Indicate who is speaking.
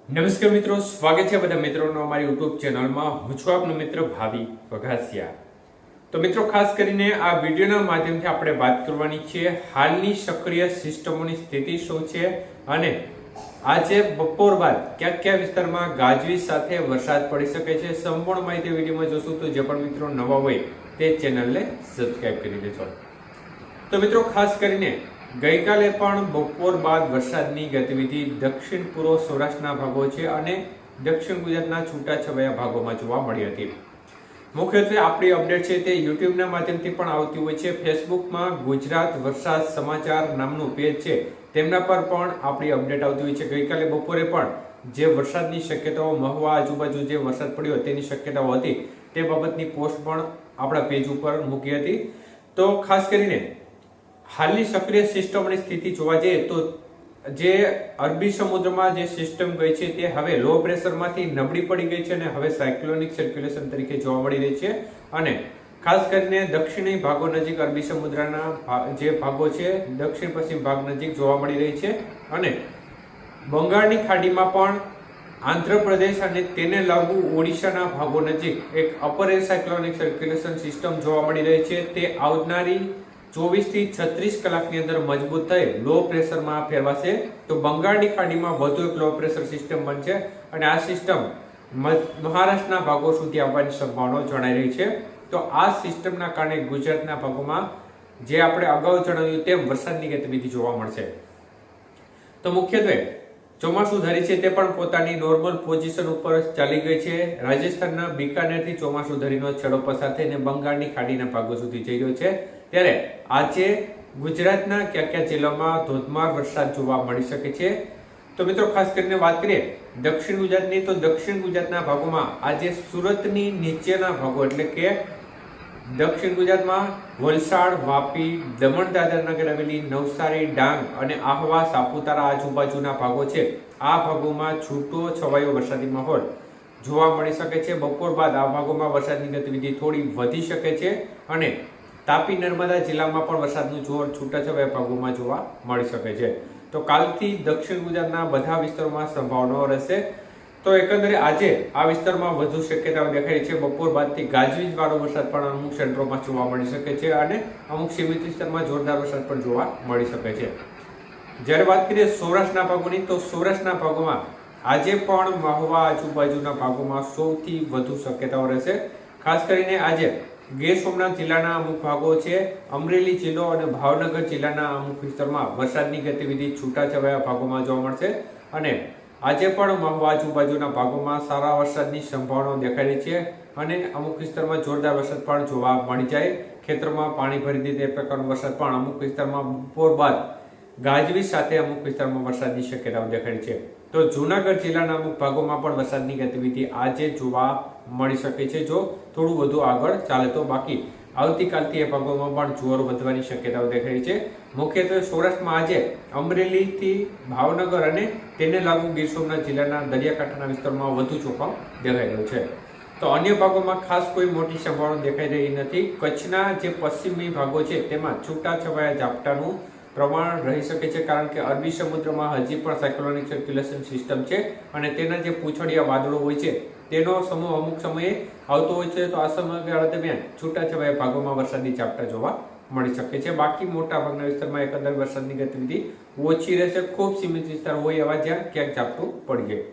Speaker 1: નમસ્કાર મિત્રો, સ્વાગત છે બધા મિત્રોનો અમારી યુટ્યુબ ચેનલમાં. હું છું આપનો મિત્ર ભાવિ વઘાસિયા. તો મિત્રો, ખાસ કરીને આ વિડીયોના માધ્યમથી આપણે વાત કરવાની છે હાલની સક્રિય સિસ્ટમોની સ્થિતિ શું છે અને આજે બપોર બાદ કયા કયા વિસ્તારમાં ગાજવીજ સાથે વરસાદ પડી શકે છે. સંપૂર્ણ માહિતી વિડીયોમાં જોશું. તો જે પણ મિત્રો નવા હોય તે ચેનલને સબસ્ક્રાઇબ કરી દેજો. તો મિત્રો, ખાસ કરીને ગઈકાલે પણ બપોર બાદ વરસાદની ગતિવિધિ દક્ષિણ પૂર્વ સૌરાષ્ટ્રના ભાગો છે અને દક્ષિણ ગુજરાતના છૂટાછવાયા ભાગોમાં જોવા મળી હતી. મુખ્યત્વે આપણી અપડેટ છે તે યુટ્યુબના માધ્યમથી પણ આવતી હોય છે. ફેસબુકમાં ગુજરાત વરસાદ સમાચાર નામનું પેજ છે, તેમના પર પણ આપણી અપડેટ આવતી હોય છે. ગઈકાલે બપોરે પણ જે વરસાદની શક્યતાઓ, મહુવા આજુબાજુ જે વરસાદ પડ્યો તેની શક્યતાઓ હતી તે બાબતની પોસ્ટ પણ આપણા પેજ ઉપર મૂકી હતી. તો ખાસ કરીને હાલની સક્રિય સિસ્ટમની સ્થિતિ જોવા જઈએ તો જે અરબી સમુદ્રમાં જે સિસ્ટમ ગઈ છે તે હવે લો પ્રેશરમાંથી નબળી પડી ગઈ છે અને હવે સાયક્લોનિક સર્ક્યુલેશન તરીકે જોવા મળી રહી છે. અને ખાસ કરીને દક્ષિણી ભાગો નજીક અરબી સમુદ્રના જે ભાગો છે દક્ષિણ પશ્ચિમ ભાગ નજીક જોવા મળી રહી છે અને બંગાળની ખાડીમાં પણ આંધ્રપ્રદેશ અને તેને લાગુ ઓડિશાના ભાગો નજીક એક upper air cyclonic circulation system જોવા મળી રહી છે. તે આવનારી 24 થી 36 કલાકની અંદર મજબૂત થઈ લો પ્રેશરમાં ફેરવાશે. તો બંગાળની ખાડીમાં વધુ એક લો પ્રેશર સિસ્ટમ બનશે અને આ સિસ્ટમ મહારાષ્ટ્રના ભાગો સુધી આવવાની સંભાવના જણાઈ રહી છે. તો આ સિસ્ટમના કારણે ગુજરાતના ભાગોમાં જે આપણે અગાઉ જણાવ્યું તેમ વરસાદની ગતિવિધિ જોવા મળશે. તો મુખ્યત્વે ચોમાસું ધરી છે તે પણ પોતાની નોર્મલ પોઝિશન ઉપર ચાલી ગઈ છે. રાજસ્થાનના બિકાનેરથી ચોમાસું ધરીનો છેડો પસાર થઈને બંગાળની ખાડીના ભાગો સુધી જઈ રહ્યો છે. ત્યારે આજે ગુજરાતના કયા કયા જિલ્લામાં ધોધમાર વરસાદ જોવા મળી શકે છે. તો મિત્રો, ખાસ કરીને વાત કરીએ દક્ષિણ ગુજરાતની, તો દક્ષિણ ગુજરાતના ભાગોમાં આજે સુરતની નીચેના ભાગો એટલે કે દક્ષિણ ગુજરાતમાં વલસાડ, વાપી, દમણ, દાદરા નગર હવેલી, નવસારી, ડાંગ અને આહવા, સાપુતારા આજુબાજુના ભાગો છે. આ ભાગોમાં છૂટો છવાયો વરસાદી માહોલ જોવા મળી શકે છે. બપોર બાદ આ ભાગોમાં વરસાદની ગતિવિધિ થોડી વધી શકે છે અને તાપી, નર્મદા જિલ્લામાં પણ વરસાદનું જોર છૂટાછવાયા ભાગોમાં જોવા મળી શકે છે. તો કાલથી દક્ષિણ ગુજરાતના બધા વિસ્તારોમાં સંભાવનાઓ રહેશે. તો એકંદરે આજે આ વિસ્તારમાં વધુ શક્યતાઓ દેખાય છે. બપોર બાદથી ગાજવીજ વાળો વરસાદ પણ અમુક સેન્ટરોમાં જોવા મળી શકે છે અને અમુક સીમિત વિસ્તારમાં જોરદાર વરસાદ પણ જોવા મળી શકે છે. જ્યારે વાત કરીએ સૌરાષ્ટ્રના ભાગોની, તો સૌરાષ્ટ્રના ભાગોમાં આજે પણ મહુવા આજુબાજુના ભાગોમાં સૌથી વધુ શક્યતાઓ રહેશે. ખાસ કરીને આજે ગીર સોમનાથ જિલ્લાના અમુક ભાગો છે, અમરેલી જિલ્લો અને ભાવનગર જિલ્લાના અમુક વિસ્તારમાં વરસાદની ગતિવિધિ છૂટાછવાયા ભાગોમાં જોવા મળશે અને આજે પણ મહુવા આજુબાજુના ભાગોમાં સારા વરસાદની સંભાવનાઓ દેખાઈ રહી છે અને અમુક વિસ્તારમાં જોરદાર વરસાદ પણ જોવા મળી જાય. ખેતરમાં પાણી ભરી દે તે પ્રકારનો વરસાદ પણ અમુક વિસ્તારમાં બપોર બાદ ગાજવીજ સાથે અમુક વિસ્તારમાં વરસાદની શક્યતાઓ દેખાઈ છે. તો જૂનાગઢ જિલ્લાના અમુક ભાગોમાં પણ વરસાદની ગતિવિધિ આજે જોવા મળી શકે છે જો થોડું વધુ આગળ ચાલે તો. બાકી આવતીકાલથી એ ભાગોમાં પણ જોર વધવાની શક્યતાઓ દેખાઈ છે. મુખ્યત્વે સૌરાષ્ટ્રમાં આજે અમરેલીથી ભાવનગર અને તેને લાગુ ગીર સોમનાથ જિલ્લાના દરિયાકાંઠાના વિસ્તારમાં વધુ જોખમ દેખાઈ રહ્યું છે. તો અન્ય ભાગોમાં ખાસ કોઈ મોટી સંભાવના દેખાઈ રહી નથી. કચ્છના જે પશ્ચિમી ભાગો છે તેમાં છૂટાછવાયા ઝાપટાનું પ્રમાણ રહી શકે છે, કારણ કે અરબી સમુદ્રમાં હજી પણ સાયક્લોનિક સર્ક્યુલેશન સિસ્ટમ છે અને તેના જે પૂંછડિયા વાદળો હોય છે તેનો સમૂહ અમુક સમયે આવતો હોય છે. તો આ સમયગાળા દરમિયાન છૂટાછવાયા ભાગોમાં વરસાદી ઝાપટા જોવા મળી શકે છે. બાકી મોટા ભાગના વિસ્તારમાં એકંદર વરસાદની ગતિવિધિ ઓછી રહેશે. ખૂબ સીમિત વિસ્તાર હોય એવા જ્યાં ક્યાંક ઝાપટું પડી જાય.